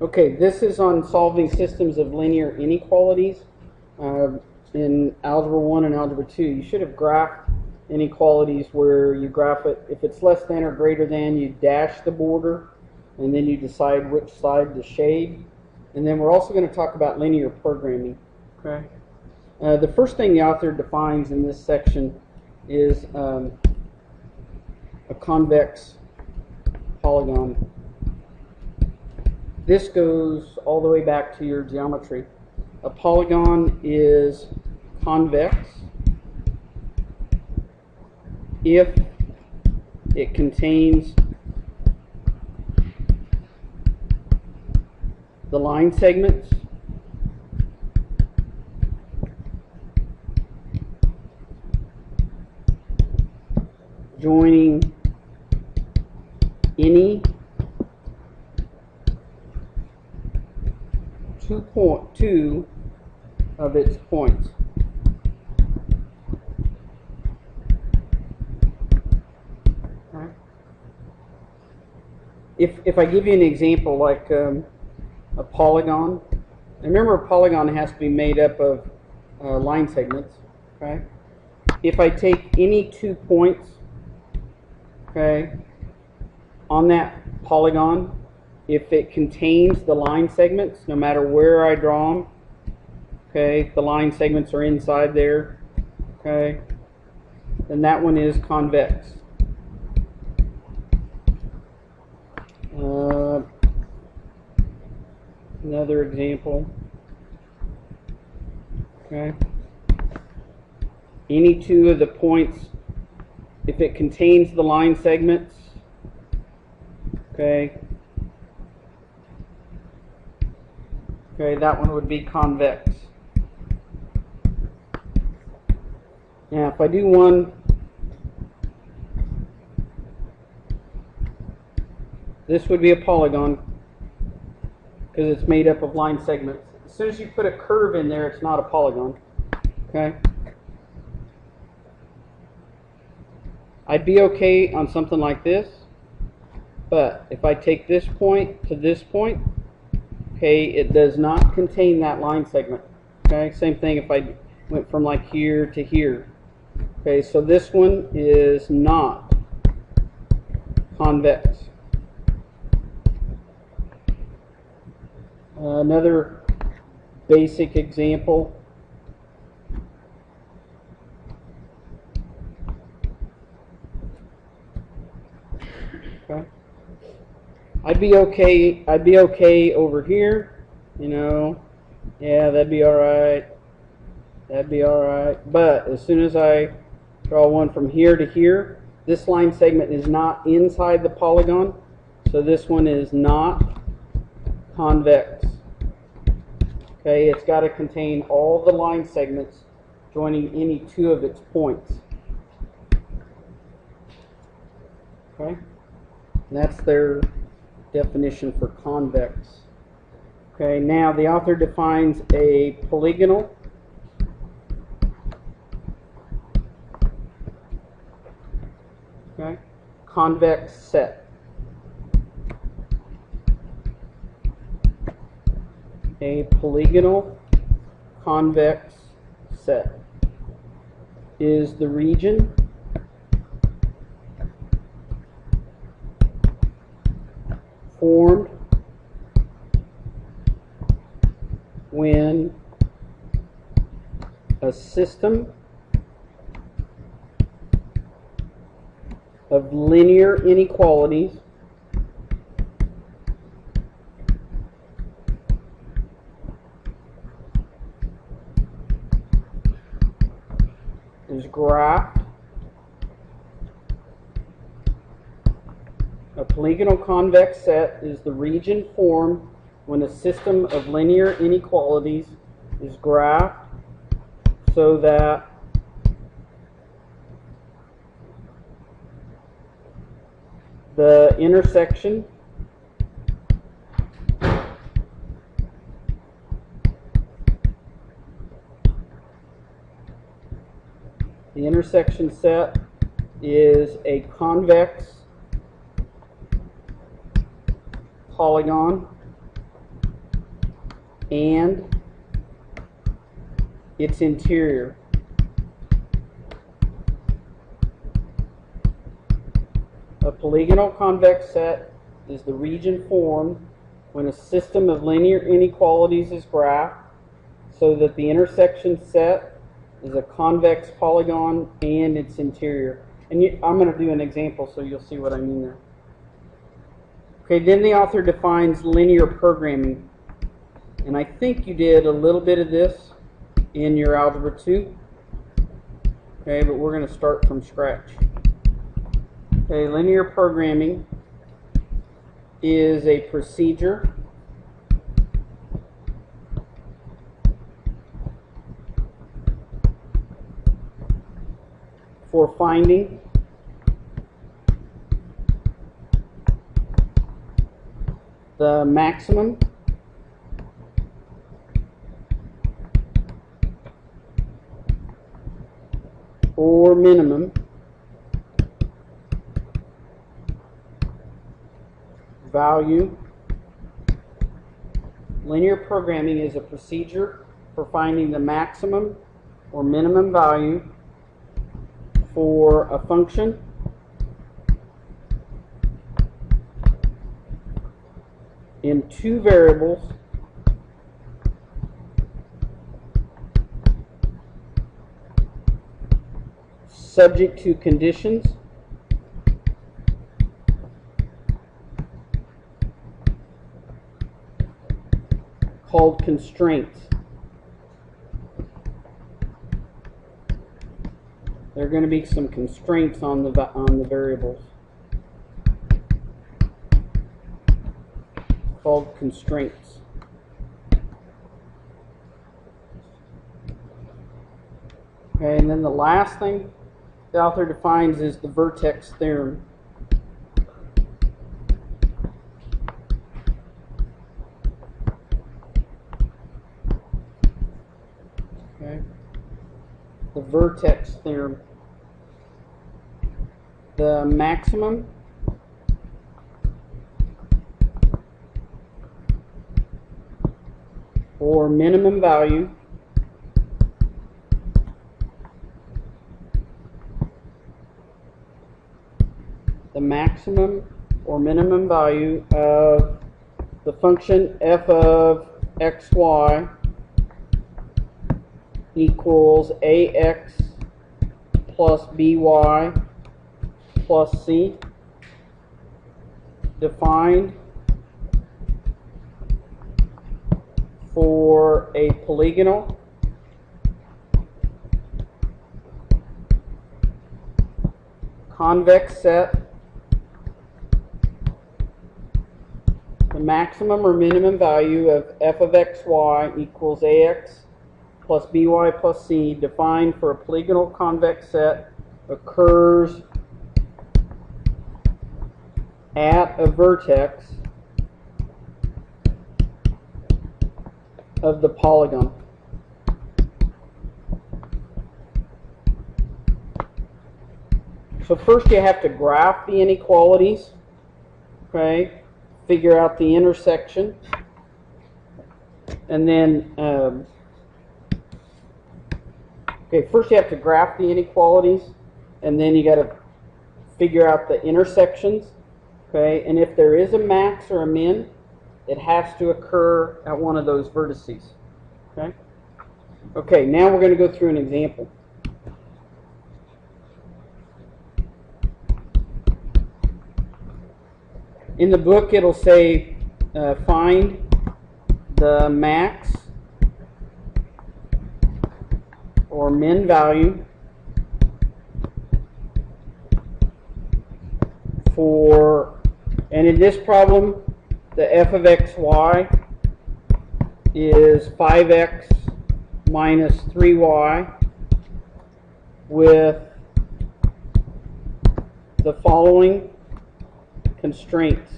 Okay, this is on solving systems of linear inequalities in Algebra 1 and Algebra 2. You should have graphed inequalities where you graph it. If it's less than or greater than, you dash the border, and then you decide which side to shade. And then we're also going to talk about linear programming. Okay. The first thing the author defines in this section is a convex polygon. This goes all the way back to your geometry. A polygon is convex if it contains the line segments joining any two of its points. Okay. If I give you an example like a polygon, remember a polygon has to be made up of line segments. Okay. If I take any 2 points, okay, on that polygon, if it contains the line segments, no matter where I draw them, okay, the line segments are inside there, okay, then that one is convex. Another example, okay, any 2 of the points, if it contains the line segments, okay, that one would be convex. Now, if I do one, this would be a polygon because it's made up of line segments. As soon as you put a curve in there, it's not a polygon. Okay. I'd be okay on something like this, but if I take this point to this point, okay, it does not contain that line segment. Okay, same thing if I went from like here to here. Okay, so this one is not convex. Another basic example. Okay. I'd be okay over here, you know. Yeah, that'd be all right. That'd be all right. But as soon as I draw one from here to here, this line segment is not inside the polygon, so this one is not convex. Okay, it's got to contain all the line segments joining any 2 of its points. Okay, and that's their definition for convex. Okay, now the author defines a polygonal convex set. A polygonal convex set is the region formed when a system of linear inequalities is graphed. A polygonal convex set is the region formed when a system of linear inequalities is graphed so that the intersection set is a convex polygon and its interior. A polygonal convex set is the region formed when a system of linear inequalities is graphed so that the intersection set is a convex polygon and its interior. And I'm going to do an example so you'll see what I mean there. Okay, then the author defines linear programming. And I think you did a little bit of this in your Algebra 2. Okay, but we're going to start from scratch. Okay, linear programming is a procedure for finding the maximum or minimum value. Linear programming is a procedure for finding the maximum or minimum value for a function in two variables subject to conditions called constraints. There are going to be some constraints on the variables called constraints. Okay, and then the last thing the author defines is the vertex theorem. Okay, the vertex theorem. The maximum or minimum value of the function f of xy equals ax plus by plus c, defined for a polygonal convex set. The maximum or minimum value of f of xy equals ax plus by plus c, defined for a polygonal convex set, occurs at a vertex of the polygon. So first you have to graph the inequalities, okay, figure out the intersection, and then first you have to graph the inequalities, and then you got to figure out the intersections, okay, and if there is a max or a min, it has to occur at one of those vertices. Okay? Okay, now we're going to go through an example. In the book it'll say find the max or min value for, and in this problem the f of xy is 5x minus 3y with the following constraints.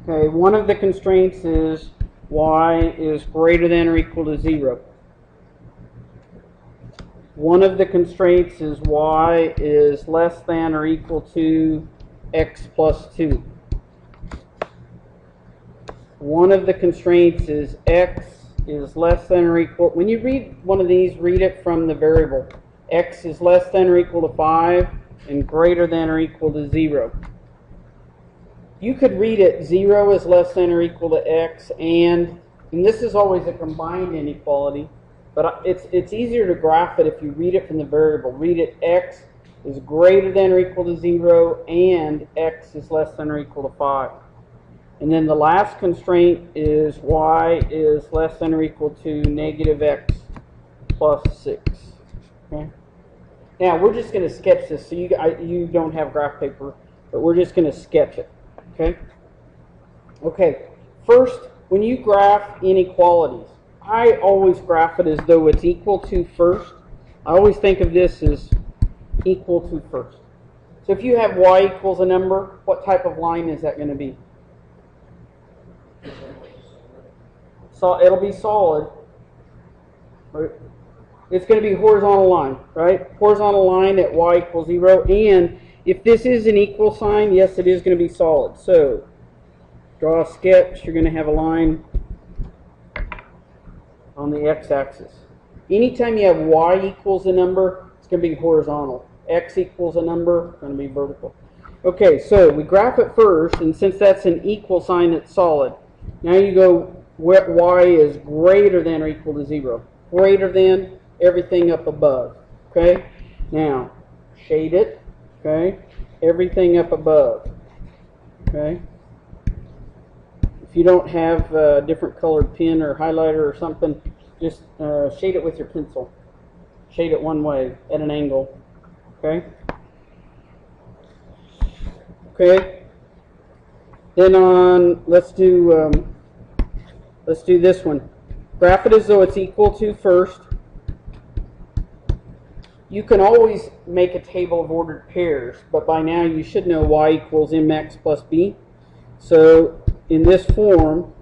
Okay, one of the constraints is y is greater than or equal to 0. One of the constraints is y is less than or equal to x plus 2. One of the constraints is x is less than or equal. When you read one of these, read it from the variable. X is less than or equal to 5 and greater than or equal to 0. You could read it 0 is less than or equal to x, and this is always a combined inequality, but it's easier to graph it if you read it from the variable. Read it x is greater than or equal to 0 and x is less than or equal to 5. And then the last constraint is y is less than or equal to negative x plus 6. Okay. Now we're just going to sketch this, so you don't have graph paper, but we're just going to sketch it. Okay. Okay. First, when you graph inequalities, I always graph it as though it's equal to first. I always think of this as equal to first. So if you have y equals a number, what type of line is that going to be? So it'll be solid. Right? It's going to be horizontal line, right? Horizontal line at y equals 0. And if this is an equal sign, yes, it is going to be solid. So draw a sketch. You're going to have a line on the x-axis. Anytime you have y equals a number, it's going to be horizontal. X equals a number, it's going to be vertical. Okay, so we graph it first, and since that's an equal sign, it's solid. Now you go where y is greater than or equal to 0. Greater than everything up above. Okay? Now, shade it. Okay? Everything up above. Okay? If you don't have a different colored pen or highlighter or something, just shade it with your pencil. Shade it one way at an angle. Okay? Okay? Then on, let's do this one. Graph it as though it's equal to first. You can always make a table of ordered pairs, but by now you should know y equals mx plus b. So in this form,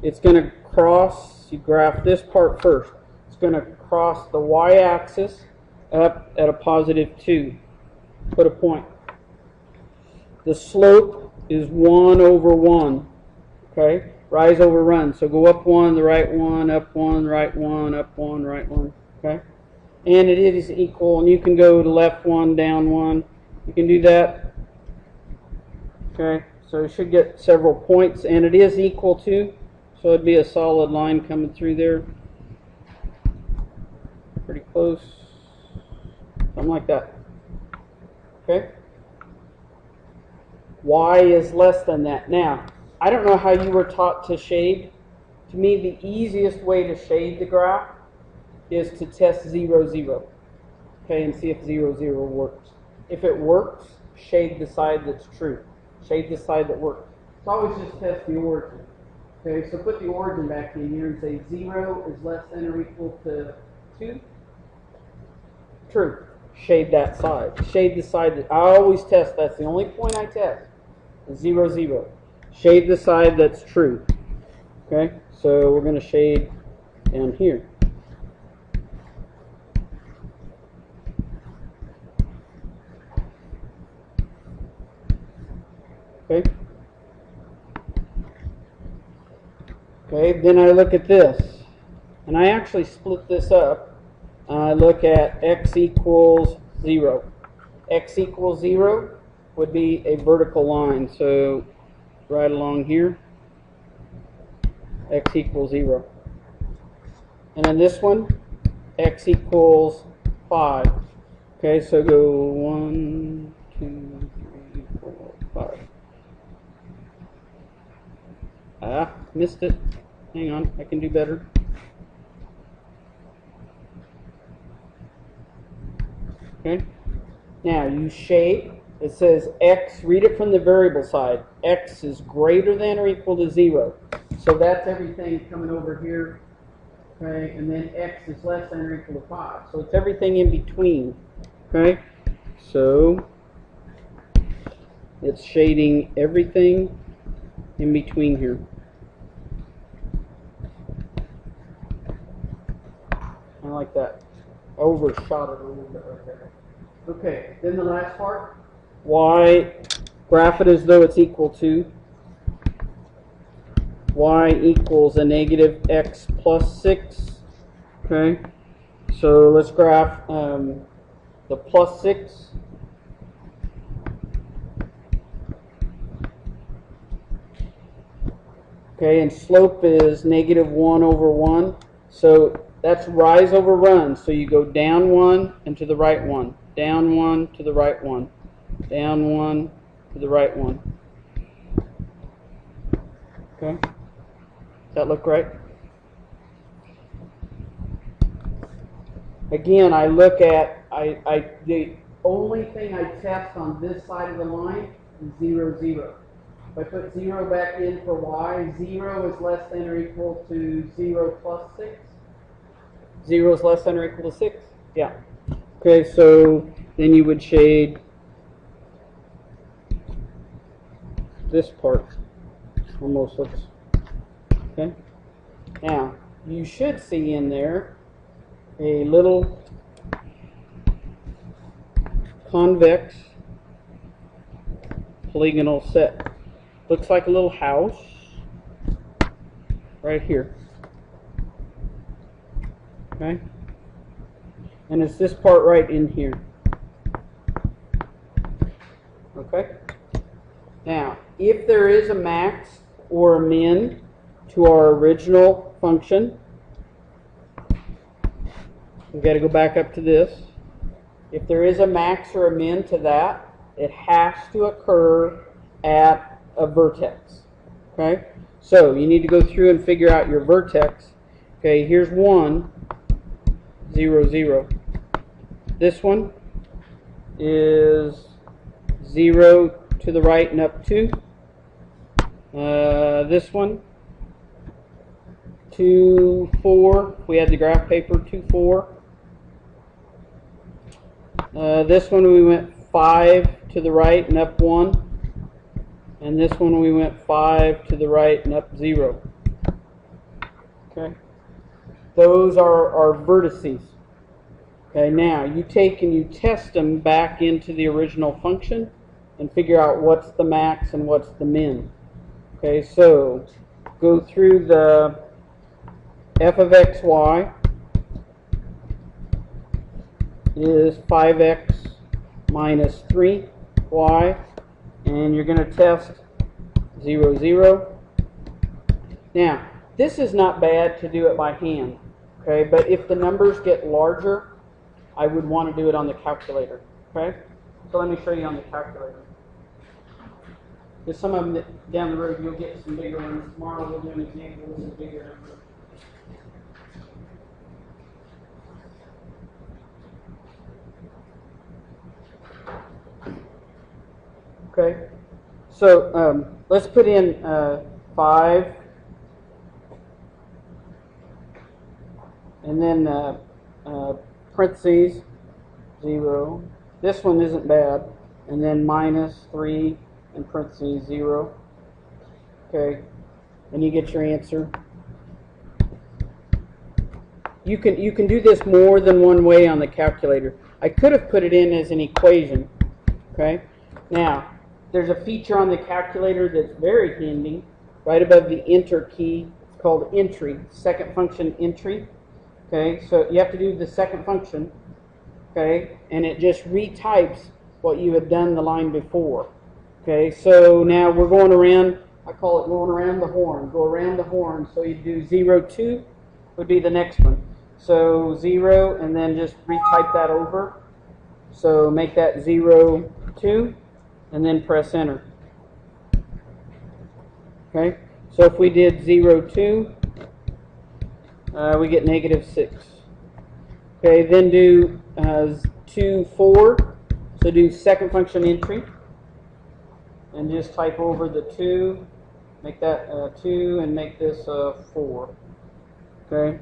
it's going to cross, you graph this part first. It's going to cross the y-axis up at a positive 2. Put a point. The slope is 1 over 1. Okay? Rise over run. So go up 1, the right 1, up 1, right 1, up 1, right 1. Okay? And it is equal, and you can go to left 1, down 1. You can do that. Okay? So you should get several points, and it is equal to, so it'd be a solid line coming through there. Pretty close. Something like that. Okay? Y is less than that. Now, I don't know how you were taught to shade. To me, the easiest way to shade the graph is to test 0, 0. Okay, and see if 0, 0 works. If it works, shade the side that's true. Shade the side that works. It's always just test the origin. Okay, so put the origin back in here and say 0 is less than or equal to 2. True. Shade that side. Shade the side that I always test. That's the only point I test. 0, 0. Shade the side that's true. Okay, so we're going to shade down here. Okay. Okay, then I look at this. And I actually split this up. I look at x equals 0. X equals 0 would be a vertical line. So right along here, x equals 0. And then this one, x equals 5. Okay, so go 1, 2, 3, 4, 5. Ah, missed it. Hang on, I can do better. Okay. Now you shade. It says x, read it from the variable side. X is greater than or equal to 0. So that's everything coming over here. Okay, and then x is less than or equal to 5. So it's everything in between. Okay, so it's shading everything in between here. like that. I overshot it a little bit right there. Okay, then the last part. Y, graph it as though it's equal to y equals a negative x plus 6. Okay, so let's graph the plus 6. Okay, and slope is negative 1 over 1. So that's rise over run. So you go down 1 and to the right 1. Down 1 to the right 1. Down 1 to the right 1. Okay? Does that look right? Again, I look at, the only thing I test on this side of the line is 0, 0. If I put 0 back in for y, 0 is less than or equal to 0 plus 6. 0 is less than or equal to 6. Yeah. Okay, so then you would shade this part. Almost looks. Okay. Now, you should see in there a little convex polygonal set. Looks like a little house right here. Okay? And it's this part right in here. Okay? Now, if there is a max or a min to our original function, we've got to go back up to this. If there is a max or a min to that, it has to occur at a vertex. Okay? So you need to go through and figure out your vertex. Okay, here's 1, 0, 0. This one is 0 to the right and up 2. This one, 2, 4. We had the graph paper, 2, 4. This one we went 5 to the right and up 1. And this one we went 5 to the right and up 0. Okay? Those are our vertices. Okay, now you take and you test them back into the original function and figure out what's the max and what's the min. Okay, so go through the f of xy is 5x minus 3y, and you're going to test 0, 0. Now, this is not bad to do it by hand, okay, but if the numbers get larger, I would want to do it on the calculator, okay? So let me show you on the calculator. There's some of them that down the road you'll get some bigger ones. Tomorrow we'll do an example with a bigger number. Okay, so let's put in 5, and then parentheses 0. This one isn't bad, and then minus 3 and parentheses 0. Okay, and you get your answer. You can do this more than one way on the calculator. I could have put it in as an equation. Okay, now there's a feature on the calculator that's very handy. Right above the enter key, it's called entry, second function entry. Okay, so you have to do the second function. Okay, and it just retypes what you had done the line before. Okay, so now we're going around, I call it going around the horn. Go around the horn, so you do 0, 2 would be the next one. So 0, and then just retype that over. So make that 0, 2, and then press enter. Okay, so if we did 0, 2, we get negative 6. Okay, then do 2, 4. So do second function entry, and just type over the 2, make that 2, and make this 4. Okay,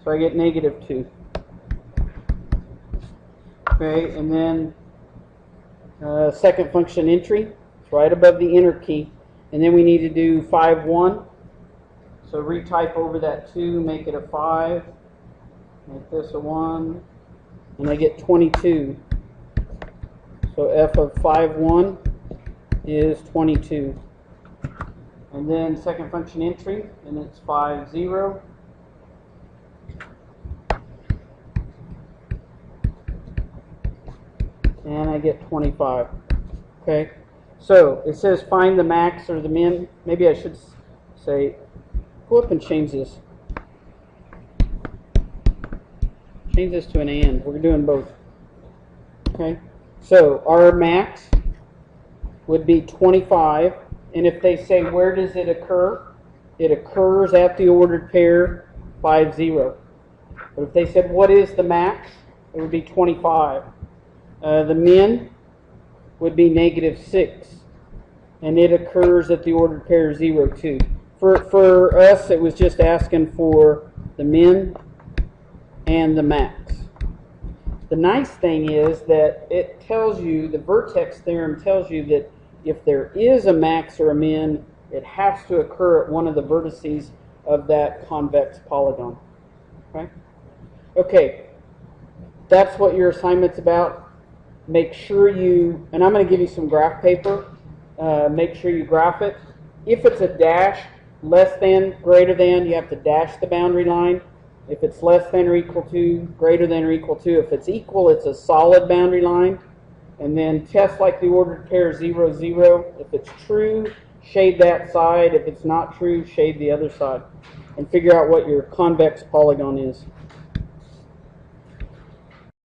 so I get negative 2. Okay, and then second function entry, it's right above the enter key, and then we need to do 5, 1. So retype over that 2, make it a 5, make this a 1, and I get 22. So f of 5, 1 is 22. And then second function entry, and it's 5, 0. And I get 25. Okay, so it says find the max or the min. Maybe I should say, go up and change this. Change this to an and. We're doing both. Okay, so our max would be 25. And if they say where does it occur, it occurs at the ordered pair 5, 0. But if they said what is the max, it would be 25. The min would be -6, and it occurs at the ordered pair 0, 2. For us, it was just asking for the min and the max. The nice thing is that it tells you, the vertex theorem tells you that if there is a max or a min, it has to occur at one of the vertices of that convex polygon. Okay? Okay, that's what your assignment's about. Make sure you, and I'm going to give you some graph paper, make sure you graph it. If it's a dash, less than, greater than, you have to dash the boundary line. If it's less than or equal to, greater than or equal to, if it's equal, it's a solid boundary line. And then test like the ordered pair 0, 0. If it's true, shade that side. If it's not true, shade the other side. And figure out what your convex polygon is.